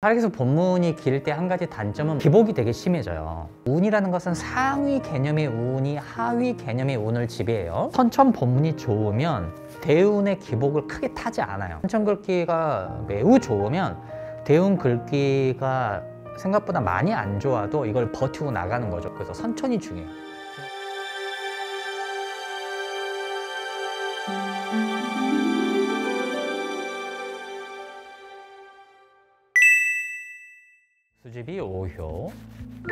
활기수 본문이 길 때 한 가지 단점은 기복이 되게 심해져요. 운이라는 것은 상위 개념의 운이 하위 개념의 운을 지배해요. 선천 본문이 좋으면 대운의 기복을 크게 타지 않아요. 선천 글귀가 매우 좋으면 대운 글귀가 생각보다 많이 안 좋아도 이걸 버티고 나가는 거죠. 그래서 선천이 중요해요. 수집이 오효.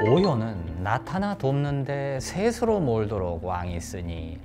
오효는 나타나 돕는데 셋으로 몰도록 왕이 있으니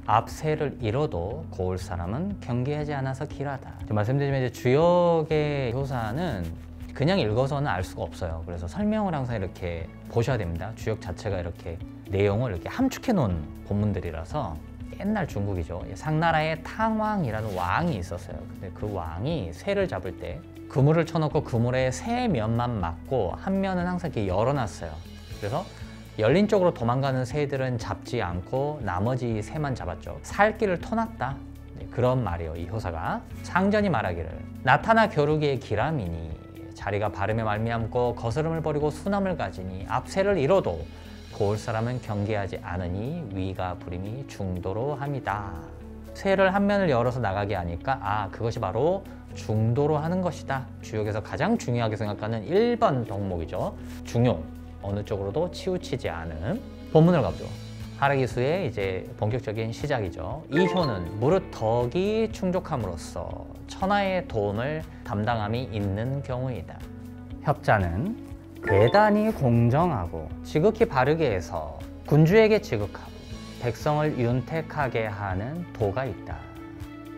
앞세를 잃어도 고을 사람은 경계하지 않아서 길하다. 말씀드리면 이제 주역의 효사는 그냥 읽어서는 알 수가 없어요. 그래서 설명을 항상 이렇게 보셔야 됩니다. 주역 자체가 이렇게 내용을 이렇게 함축해 놓은 본문들이라서. 옛날 중국이죠. 상나라에 탕왕이라는 왕이 있었어요. 근데 그 왕이 새를 잡을 때 그물을 쳐놓고 그물에 새 면만 맞고 한 면은 항상 이렇게 열어놨어요. 그래서 열린 쪽으로 도망가는 새들은 잡지 않고 나머지 새만 잡았죠. 살길을 터놨다. 그런 말이에요. 이 효사가. 상전이 말하기를 나타나 겨루기의 기람이니 자리가 바름에 말미암고 거스름을 버리고 순함을 가지니 앞새를 잃어도 고을 사람은 경계하지 않으니 위가 부림이 중도로 함이다. 새를 한 면을 열어서 나가게 하니까 그것이 바로 중도로 하는 것이다. 주역에서 가장 중요하게 생각하는 1번 덕목이죠. 중요. 어느 쪽으로도 치우치지 않음. 본문을 가보죠. 하락이수의 이제 본격적인 시작이죠. 이 효는 무릇 덕이 충족함으로써 천하의 도움을 담당함이 있는 경우이다. 협자는 대단히 공정하고 지극히 바르게 해서 군주에게 지극하고 백성을 윤택하게 하는 도가 있다.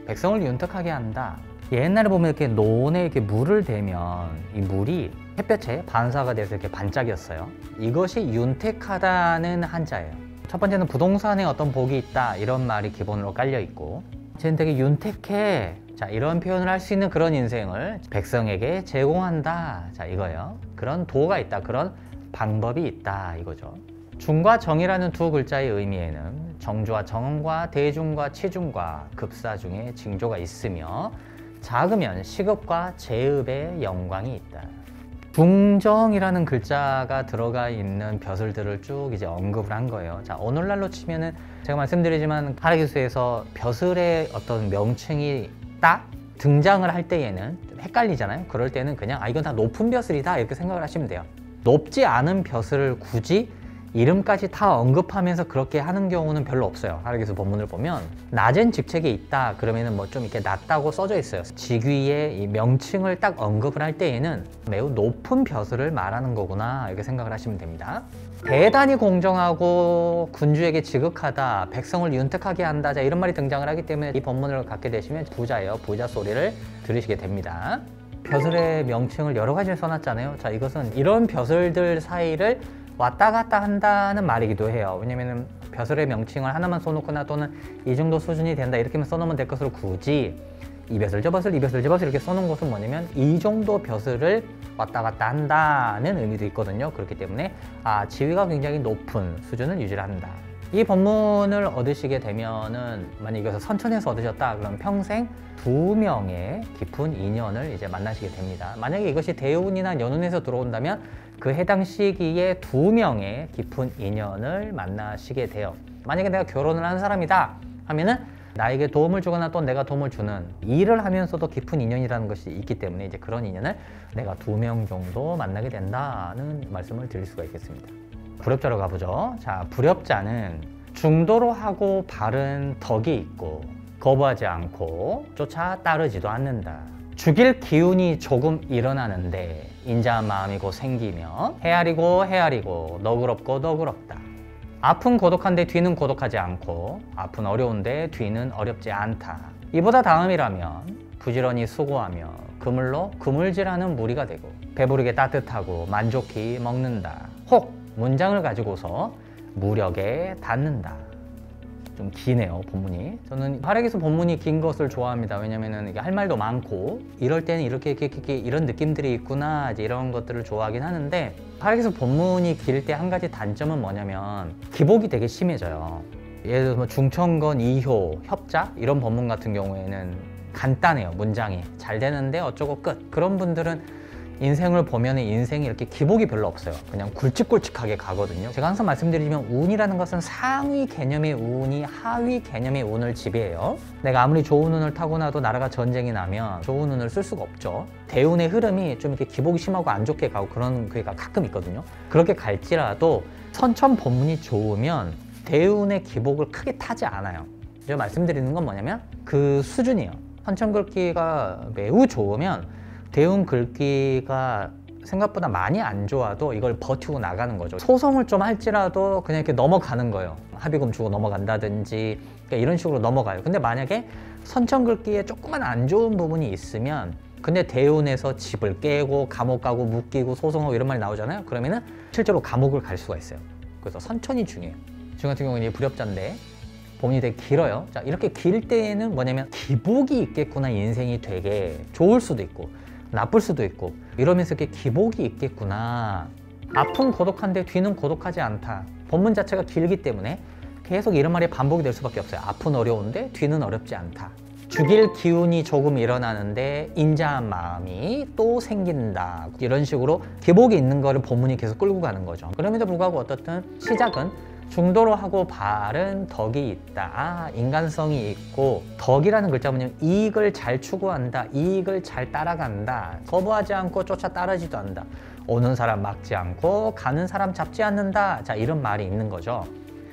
백성을 윤택하게 한다. 옛날에 보면 이렇게 논에 이렇게 물을 대면 이 물이 햇볕에 반사가 돼서 이렇게 반짝였어요. 이것이 윤택하다는 한자예요. 첫 번째는 부동산에 어떤 복이 있다 이런 말이 기본으로 깔려 있고, 쟤는 되게 윤택해. 자, 이런 표현을 할 수 있는 그런 인생을 백성에게 제공한다. 자, 이거예요. 그런 도가 있다. 그런 방법이 있다. 이거죠. 중과 정이라는 두 글자의 의미에는 정주와 정과 대중과 치중과 급사 중에 징조가 있으며 작으면 시급과 제읍의 영광이 있다. 중정이라는 글자가 들어가 있는 벼슬들을 쭉 이제 언급을 한 거예요. 자, 오늘날로 치면은 제가 말씀드리지만 하락기수에서 벼슬의 어떤 명칭이 딱 등장을 할 때에는 좀 헷갈리잖아요. 그럴 때는 그냥 이건 다 높은 벼슬이다 이렇게 생각을 하시면 돼요. 높지 않은 벼슬을 굳이 이름까지 다 언급하면서 그렇게 하는 경우는 별로 없어요. 하락기수 본문을 보면 낮은 직책에 있다 그러면은 뭐 좀 이렇게 낮다고 써져 있어요. 직위의 이 명칭을 딱 언급을 할 때에는 매우 높은 벼슬을 말하는 거구나 이렇게 생각을 하시면 됩니다. 대단히 공정하고 군주에게 지극하다, 백성을 윤택하게 한다, 자, 이런 말이 등장을 하기 때문에 이 본문을 갖게 되시면 부자예요. 부자 소리를 들으시게 됩니다. 벼슬의 명칭을 여러 가지를 써놨잖아요. 자, 이것은 이런 벼슬들 사이를 왔다 갔다 한다는 말이기도 해요. 왜냐면은 벼슬의 명칭을 하나만 써놓거나 또는 이 정도 수준이 된다 이렇게만 써놓으면 될 것으로 굳이 이 벼슬 저 벼슬 이 벼슬 저 벼슬 이렇게 써놓은 것은 뭐냐면 이 정도 벼슬을 왔다 갔다 한다는 의미도 있거든요. 그렇기 때문에 지위가 굉장히 높은 수준을 유지를 한다. 이 본문을 얻으시게 되면은 만약 이것을 선천에서 얻으셨다 그러면 평생 2명의 깊은 인연을 이제 만나시게 됩니다. 만약에 이것이 대운이나 연운에서 들어온다면 그 해당 시기에 2명의 깊은 인연을 만나시게 돼요. 만약에 내가 결혼을 한 사람이다 하면은 나에게 도움을 주거나 또 내가 도움을 주는 일을 하면서도 깊은 인연이라는 것이 있기 때문에 이제 그런 인연을 내가 2명 정도 만나게 된다는 말씀을 드릴 수가 있겠습니다. 불협자로 가보죠. 자, 불협자는 중도로 하고 바른 덕이 있고 거부하지 않고 쫓아 따르지도 않는다. 죽일 기운이 조금 일어나는데 인자한 마음이 곧 생기며 헤아리고 너그럽고 너그럽다. 앞은 고독한데 뒤는 고독하지 않고 앞은 어려운데 뒤는 어렵지 않다. 이보다 다음이라면 부지런히 수고하며 그물로 그물질하는 무리가 되고 배부르게 따뜻하고 만족히 먹는다. 혹 문장을 가지고서 무력에 닿는다. 좀 기네요, 본문이. 저는 하락기수 본문이 긴 것을 좋아합니다. 왜냐면은 이게 할 말도 많고 이럴 때는 이렇게 이런 느낌들이 있구나 이제 이런 것들을 좋아하긴 하는데, 하락기수 본문이 길 때 한 가지 단점은 뭐냐면 기복이 되게 심해져요. 예를 들어서 중천건, 이효, 협자 이런 본문 같은 경우에는 간단해요. 문장이 잘 되는데 어쩌고 끝. 그런 분들은 인생을 보면 인생이 이렇게 기복이 별로 없어요. 그냥 굵직굵직하게 가거든요. 제가 항상 말씀드리지만 운이라는 것은 상위 개념의 운이 하위 개념의 운을 지배해요. 내가 아무리 좋은 운을 타고나도 나라가 전쟁이 나면 좋은 운을 쓸 수가 없죠. 대운의 흐름이 좀 이렇게 기복이 심하고 안 좋게 가고 그런 게가 가끔 있거든요. 그렇게 갈지라도 선천본문이 좋으면 대운의 기복을 크게 타지 않아요. 제가 말씀드리는 건 뭐냐면 그 수준이에요. 선천글기가 매우 좋으면 대운 글귀가 생각보다 많이 안 좋아도 이걸 버티고 나가는 거죠. 소송을 좀 할지라도 그냥 이렇게 넘어가는 거예요. 합의금 주고 넘어간다든지 그러니까 이런 식으로 넘어가요. 근데 만약에 선천글귀에 조금만 안 좋은 부분이 있으면 근데 대운에서 집을 깨고 감옥 가고 묶이고 소송하고 이런 말이 나오잖아요. 그러면은 실제로 감옥을 갈 수가 있어요. 그래서 선천이 중요해요. 지금 같은 경우는 이제 불협자인데 본인이 되게 길어요. 자, 이렇게 길 때에는 뭐냐면 기복이 있겠구나. 인생이 되게 좋을 수도 있고 나쁠 수도 있고 이러면서 이렇게 기복이 있겠구나. 앞은 고독한데 뒤는 고독하지 않다. 본문 자체가 길기 때문에 계속 이런 말이 반복이 될 수밖에 없어요. 앞은 어려운데 뒤는 어렵지 않다. 죽일 기운이 조금 일어나는데 인자한 마음이 또 생긴다. 이런 식으로 기복이 있는 거를 본문이 계속 끌고 가는 거죠. 그럼에도 불구하고 어떻든 시작은 중도로 하고 바른 덕이 있다. 아, 인간성이 있고 덕이라는 글자 뭐냐면 이익을 잘 추구한다. 이익을 잘 따라간다. 거부하지 않고 쫓아 따르지도 않는다. 오는 사람 막지 않고 가는 사람 잡지 않는다. 자, 이런 말이 있는 거죠.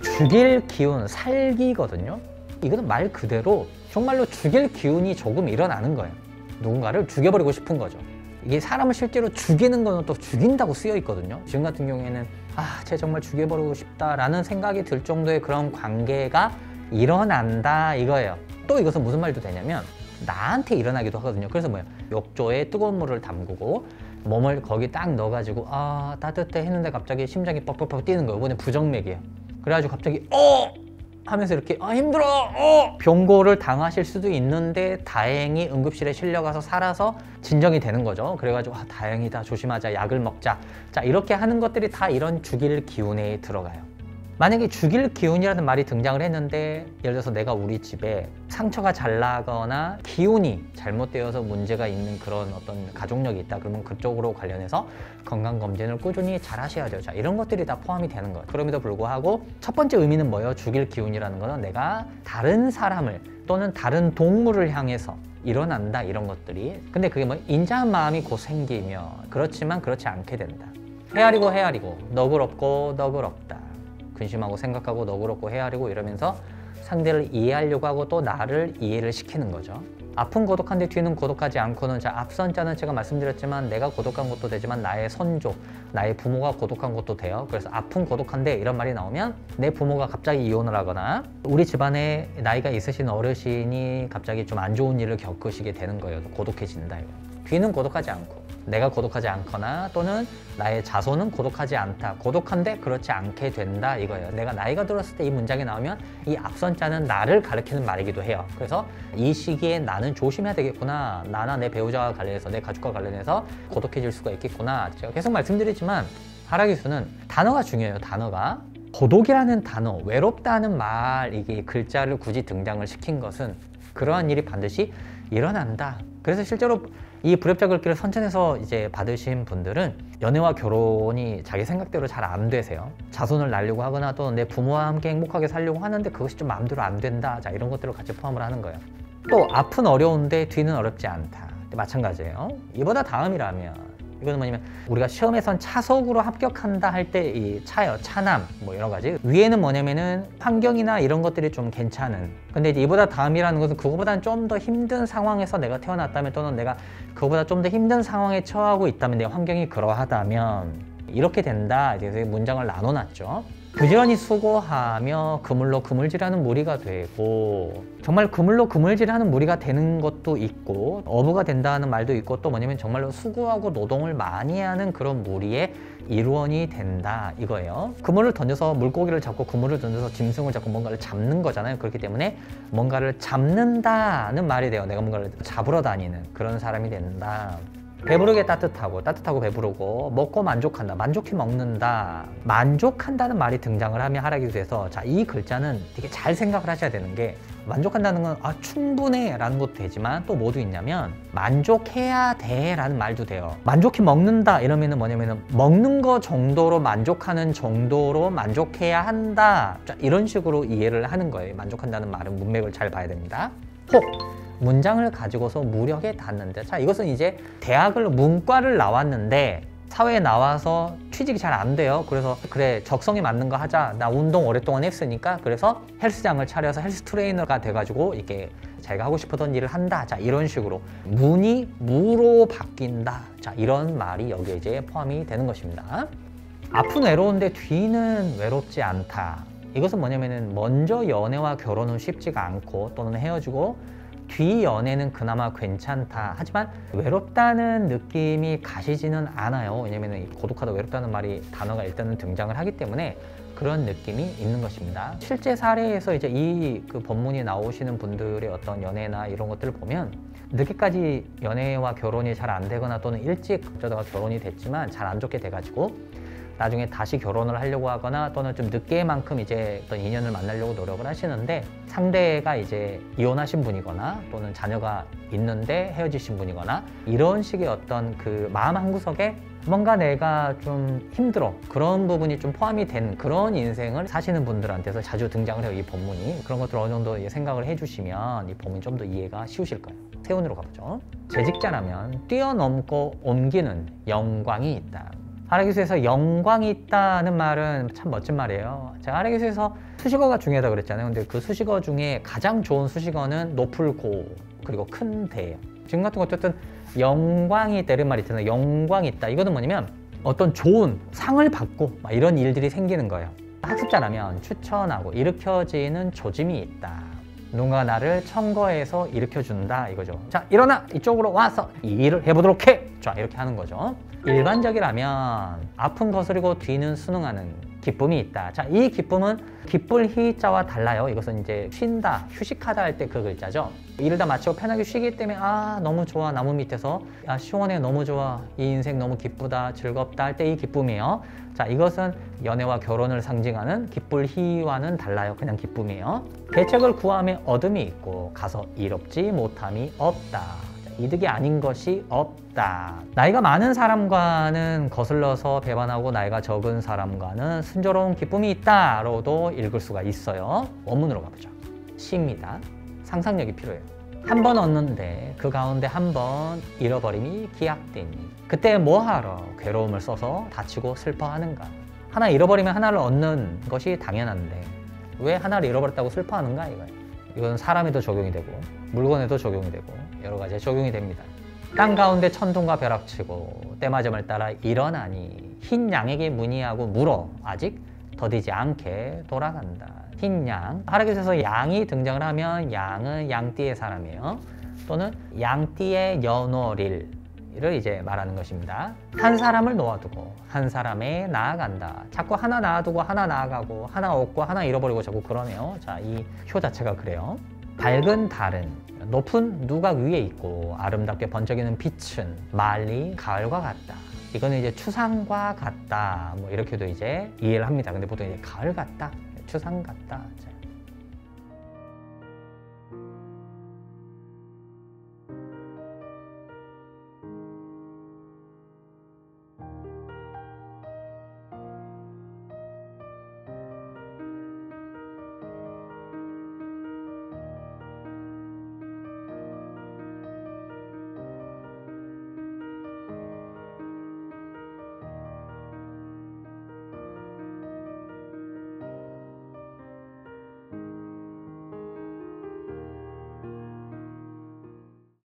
죽일 기운, 살기거든요. 이거는 말 그대로 정말로 죽일 기운이 조금 일어나는 거예요. 누군가를 죽여버리고 싶은 거죠. 이게 사람을 실제로 죽이는 거는 또 죽인다고 쓰여 있거든요. 지금 같은 경우에는 아, 쟤 정말 죽여버리고 싶다라는 생각이 들 정도의 그런 관계가 일어난다 이거예요. 또 이것은 무슨 말도 되냐면 나한테 일어나기도 하거든요. 그래서 뭐예요? 욕조에 뜨거운 물을 담그고 몸을 거기 딱 넣어가지고 아, 따뜻해 했는데 갑자기 심장이 뻑뻑뻑 뛰는 거예요. 이번에 부정맥이에요. 그래가지고 갑자기 하면서 이렇게 힘들어 병고를 당하실 수도 있는데 다행히 응급실에 실려가서 살아서 진정이 되는 거죠. 그래가지고 아, 다행이다, 조심하자, 약을 먹자. 자, 이렇게 하는 것들이 다 이런 죽일 기운에 들어가요. 만약에 죽일 기운이라는 말이 등장을 했는데 예를 들어서 내가 우리 집에 상처가 잘 나거나 기운이 잘못되어서 문제가 있는 그런 어떤 가족력이 있다. 그러면 그쪽으로 관련해서 건강검진을 꾸준히 잘 하셔야 돼요. 자, 이런 것들이 다 포함이 되는 거예요. 그럼에도 불구하고 첫 번째 의미는 뭐예요? 죽일 기운이라는 거는 내가 다른 사람을 또는 다른 동물을 향해서 일어난다, 이런 것들이. 근데 그게 뭐 인자한 마음이 곧 생기며 그렇지만 그렇지 않게 된다. 헤아리고 헤아리고 너그럽고 너그럽다. 근심하고 생각하고 너그럽고 헤아리고 이러면서 상대를 이해하려고 하고 또 나를 이해를 시키는 거죠. 앞은 고독한데 뒤는 고독하지 않고는, 자, 앞선 자는 제가 말씀드렸지만 내가 고독한 것도 되지만 나의 선조, 나의 부모가 고독한 것도 돼요. 그래서 앞은 고독한데 이런 말이 나오면 내 부모가 갑자기 이혼을 하거나 우리 집안에 나이가 있으신 어르신이 갑자기 좀 안 좋은 일을 겪으시게 되는 거예요. 고독해진다 이거. 뒤는 고독하지 않고 내가 고독하지 않거나 또는 나의 자손은 고독하지 않다. 고독한데 그렇지 않게 된다 이거예요. 내가 나이가 들었을 때 이 문장이 나오면 이 앞선 자는 나를 가리키는 말이기도 해요. 그래서 이 시기에 나는 조심해야 되겠구나. 나나 내 배우자와 관련해서 내 가족과 관련해서 고독해질 수가 있겠구나. 제가 계속 말씀드리지만 하라기수는 단어가 중요해요. 단어가. 고독이라는 단어, 외롭다는 말, 이게 글자를 굳이 등장을 시킨 것은 그러한 일이 반드시 일어난다. 그래서 실제로 이 불협자 글귀를 선천해서 이제 받으신 분들은 연애와 결혼이 자기 생각대로 잘 안 되세요. 자손을 낳으려고 하거나 또 내 부모와 함께 행복하게 살려고 하는데 그것이 좀 마음대로 안 된다. 자, 이런 것들을 같이 포함을 하는 거예요. 또 앞은 어려운데 뒤는 어렵지 않다. 마찬가지예요. 이보다 다음이라면 이거는 뭐냐면 우리가 시험에선 차석으로 합격한다 할 때 이 차요, 차남 뭐 여러 가지. 위에는 뭐냐면은 환경이나 이런 것들이 좀 괜찮은. 근데 이제 이보다 다음이라는 것은 그거보다는 좀 더 힘든 상황에서 내가 태어났다면 또는 내가 그거보다 좀 더 힘든 상황에 처하고 있다면 내 환경이 그러하다면 이렇게 된다. 이제 문장을 나눠놨죠. 부지런히 수고하며 그물로 그물질하는 무리가 되고, 정말 그물로 그물질하는 무리가 되는 것도 있고 어부가 된다는 말도 있고 또 뭐냐면 정말로 수고하고 노동을 많이 하는 그런 무리의 일원이 된다 이거예요. 그물을 던져서 물고기를 잡고 그물을 던져서 짐승을 잡고 뭔가를 잡는 거잖아요. 그렇기 때문에 뭔가를 잡는다는 말이 돼요. 내가 뭔가를 잡으러 다니는 그런 사람이 된다. 배부르게 따뜻하고, 따뜻하고 배부르고, 먹고 만족한다, 만족해 먹는다. 만족한다는 말이 등장을 하면 하락이 돼서, 자, 이 글자는 되게 잘 생각을 하셔야 되는 게 만족한다는 건 충분해 라는 것도 되지만 또 뭐도 있냐면 만족해야 돼 라는 말도 돼요. 만족해 먹는다 이러면은 뭐냐면은 먹는 거 정도로 만족하는 정도로 만족해야 한다, 자, 이런 식으로 이해를 하는 거예요. 만족한다는 말은 문맥을 잘 봐야 됩니다. 혹 문장을 가지고서 무력에 닿는데, 자, 이것은 이제 대학을 문과를 나왔는데 사회에 나와서 취직이 잘 안 돼요. 그래서 그래, 적성에 맞는 거 하자. 나 운동 오랫동안 했으니까 그래서 헬스장을 차려서 헬스 트레이너가 돼가지고 이렇게 자기가 하고 싶었던 일을 한다. 자, 이런 식으로 문이 무로 바뀐다. 자, 이런 말이 여기에 이제 포함이 되는 것입니다. 앞은 외로운데 뒤는 외롭지 않다. 이것은 뭐냐면은 먼저 연애와 결혼은 쉽지가 않고 또는 헤어지고 뒤 연애는 그나마 괜찮다. 하지만 외롭다는 느낌이 가시지는 않아요. 왜냐면 고독하다, 외롭다는 말이 단어가 일단은 등장을 하기 때문에 그런 느낌이 있는 것입니다. 실제 사례에서 이제 이 본문이 나오시는 분들의 어떤 연애나 이런 것들을 보면 늦게까지 연애와 결혼이 잘 안 되거나 또는 일찍 어쩌다가 결혼이 됐지만 잘 안 좋게 돼가지고 나중에 다시 결혼을 하려고 하거나 또는 좀 늦게만큼 이제 어떤 인연을 만나려고 노력을 하시는데 상대가 이제 이혼하신 분이거나 또는 자녀가 있는데 헤어지신 분이거나 이런 식의 어떤 그 마음 한구석에 뭔가 내가 좀 힘들어, 그런 부분이 좀 포함이 된 그런 인생을 사시는 분들한테서 자주 등장을 해요, 이 본문이. 그런 것들 어느 정도 생각을 해주시면 이 본문이 좀 더 이해가 쉬우실 거예요. 세운으로 가보죠. 재직자라면 뛰어넘고 옮기는 영광이 있다. 하라기수에서 영광이 있다는 말은 참 멋진 말이에요. 제가 하라기수에서 수식어가 중요하다고 그랬잖아요. 근데 그 수식어 중에 가장 좋은 수식어는 높을 고 그리고 큰 대. 지금 같은 거 어쨌든 영광이 있다 이런 말이 있잖아요. 영광이 있다. 이거는 뭐냐면 어떤 좋은 상을 받고 막 이런 일들이 생기는 거예요. 학습자라면 추천하고 일으켜지는 조짐이 있다. 누군가 나를 청거해서 일으켜준다 이거죠. 자, 일어나! 이쪽으로 와서 이 일을 해보도록 해! 자, 이렇게 하는 거죠. 일반적이라면 앞은 거스르고 뒤는 순응하는 기쁨이 있다. 자, 이 기쁨은 기쁠 희자와 달라요. 이것은 이제 쉰다, 휴식하다 할 때 그 글자죠. 일을 다 마치고 편하게 쉬기 때문에 너무 좋아, 나무 밑에서 시원해, 너무 좋아, 이 인생 너무 기쁘다, 즐겁다 할 때 이 기쁨이에요. 자, 이것은 연애와 결혼을 상징하는 기쁠 희와는 달라요. 그냥 기쁨이에요. 계책을 구함에 얻음이 있고 가서 이롭지 못함이 없다. 이득이 아닌 것이 없다. 나이가 많은 사람과는 거슬러서 배반하고 나이가 적은 사람과는 순조로운 기쁨이 있다로도 읽을 수가 있어요. 원문으로 가보죠. 시입니다. 상상력이 필요해요. 한 번 얻는데 그 가운데 한 번 잃어버림이 기약되니 그때 뭐하러 괴로움을 써서 다치고 슬퍼하는가. 하나 잃어버리면 하나를 얻는 것이 당연한데 왜 하나를 잃어버렸다고 슬퍼하는가 이거예요. 이건 사람에도 적용이 되고 물건에도 적용이 되고 여러 가지에 적용이 됩니다. 땅 가운데 천둥과 벼락치고 때맞음을 따라 일어나니 흰 양에게 문의하고 물어 아직 더디지 않게 돌아간다. 흰 양, 하라기수에서 양이 등장을 하면 양은 양띠의 사람이에요. 또는 양띠의 연월일을 이제 말하는 것입니다. 한 사람을 놓아두고 한 사람에 나아간다. 자꾸 하나 놔두고 하나 나아가고 하나 얻고 하나 잃어버리고 자꾸 그러네요. 자, 이 효 자체가 그래요. 밝은 달은 높은 누각 위에 있고 아름답게 번쩍이는 빛은 말리 가을과 같다. 이거는 이제 추상과 같다. 뭐 이렇게도 이제 이해를 합니다. 근데 보통 이제 가을 같다, 추상 같다.